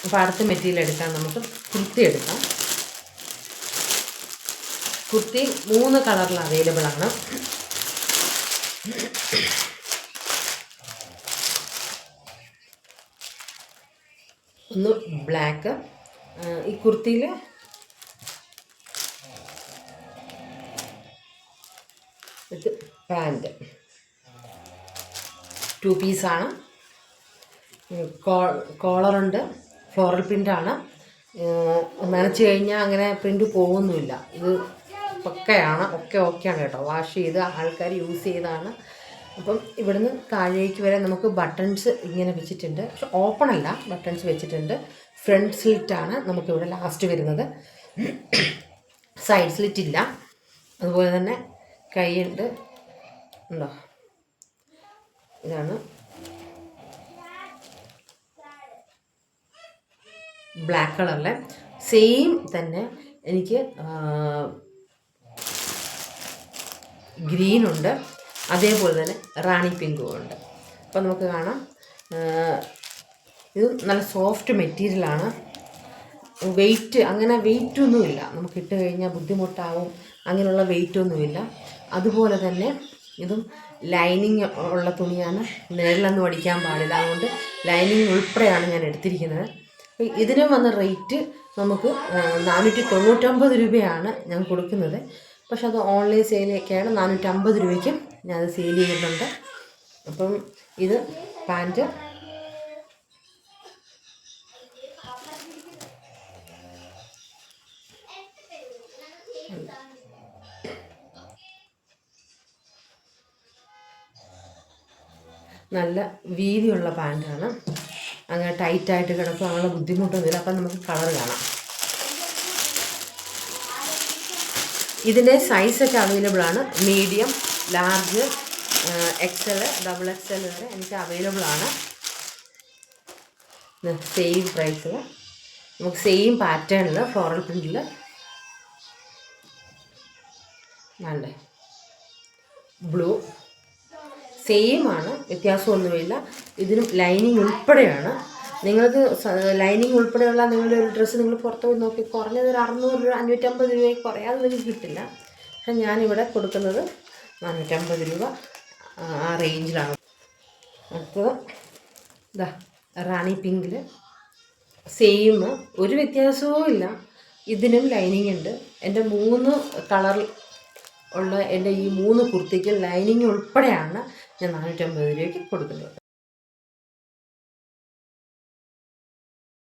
അപ്പോൾ അടുത്ത മെറ്റീരിയൽ എടുക്കാൻ നമുക്ക് കുർത്തി എടുക്കാം. കുർത്തി 3 കളറിൽ അവൈലബിൾ ആണ്. ഒന്ന് ബ്ലാക്ക്, ഈ കുർത്തിയിൽ ഇത് പാൻറ്റ് 2 പീസാണ്. കോളറുണ്ട്, ഫ്ലോറൽ പ്രിൻ്റാണ്. നനച്ച് കഴിഞ്ഞാൽ അങ്ങനെ പ്രിൻ്റ് പോകുന്നില്ല. ഇത് പക്കയാണ്, ഓക്കെയാണ് കേട്ടോ. വാഷ് ചെയ്ത് ആൾക്കാർ യൂസ് ചെയ്താണ്. അപ്പം ഇവിടുന്ന് താഴേക്ക് വരെ നമുക്ക് ബട്ടൺസ് ഇങ്ങനെ വെച്ചിട്ടുണ്ട്. പക്ഷെ ഓപ്പൺ അല്ല, ബട്ടൺസ് വെച്ചിട്ടുണ്ട്. ഫ്രണ്ട് സ്ലിറ്റാണ് നമുക്കിവിടെ ലാസ്റ്റ് വരുന്നത്. സൈഡ് സ്ലിറ്റ് ഇല്ല. അതുപോലെ തന്നെ കൈയുണ്ട്, ഉണ്ടോ? ഇതാണ് ബ്ലാക്ക് കളറിലെ സെയിം തന്നെ. എനിക്ക് ഗ്രീനുണ്ട്, അതേപോലെ തന്നെ റാണി പിങ്കും ഉണ്ട്. അപ്പോൾ നമുക്ക് കാണാം, ഇത് നല്ല സോഫ്റ്റ് മെറ്റീരിയലാണ്. അങ്ങനെ വെയിറ്റൊന്നുമില്ല. നമുക്ക് ഇട്ട് കഴിഞ്ഞാൽ ബുദ്ധിമുട്ടാവും, അങ്ങനെയുള്ള വെയിറ്റൊന്നുമില്ല. അതുപോലെ തന്നെ ഇതും ലൈനിങ് ഉള്ള തുണിയാണ്, നിഴലൊന്നും അടിക്കാൻ പാടില്ല. അതുകൊണ്ട് ലൈനിങ് ഉൾപ്പെടെയാണ് ഞാൻ എടുത്തിരിക്കുന്നത്. ഇതിന് വന്ന റേറ്റ് നമുക്ക് 499 രൂപയാണ് ഞാൻ കൊടുക്കുന്നത്. പക്ഷെ അത് ഓൺലൈൻ സെയിലൊക്കെയാണ്. 450 രൂപയ്ക്കും ഞാനത് സെയിൽ ചെയ്യുന്നുണ്ട്. അപ്പം ഇത് പാൻറ്റ്, നല്ല വീതിയുള്ള പാൻറ്റാണ്. അങ്ങനെ ടൈറ്റായിട്ട് കിടക്കും, അങ്ങനെ ബുദ്ധിമുട്ടൊന്നുമില്ല. അപ്പം നമുക്ക് കളർ കാണാം. ഇതിൻ്റെ സൈസൊക്കെ അവൈലബിൾ ആണ്. മീഡിയം, ലാർജ്, XL, XXL വരെ എനിക്ക് അവൈലബിൾ ആണ്. സെയിം പ്രൈസിൽ നമുക്ക് സെയിം പാറ്റേണിൽ ഫ്ലോറൽ പ്രിൻറ്റിൽ വേണ്ടേ. ബ്ലൂ സെയിം ആണ്, വ്യത്യാസമൊന്നുമില്ല. ഇതിനും ലൈനിങ് ഉൾപ്പെടെയാണ്. നിങ്ങൾക്ക് ലൈനിങ് ഉൾപ്പെടെയുള്ള നിങ്ങളുടെ ഒരു ഡ്രസ്സ് നിങ്ങൾ പുറത്ത് പോയി നോക്കി കുറഞ്ഞത് ഒരു 600 രൂപ, 550 രൂപയ്ക്ക് കുറയാതെ നിങ്ങൾക്ക് കിട്ടില്ല. പക്ഷെ ഞാനിവിടെ കൊടുക്കുന്നത് 450 രൂപ ആ റേഞ്ചിലാണ്. അടുത്തത് ഇതാ റാണി പിങ്കിൽ, സെയിം, ഒരു വ്യത്യാസവും ഇല്ല. ഇതിനും ലൈനിങ് ഉണ്ട്. എൻ്റെ 3 കളർ ഉള്ള എൻ്റെ ഈ 3 കുർത്തിക്ക് ലൈനിങ് ഉൾപ്പെടെയാണ് ഞാൻ 450 രൂപയ്ക്ക് കൊടുക്കുന്നത്.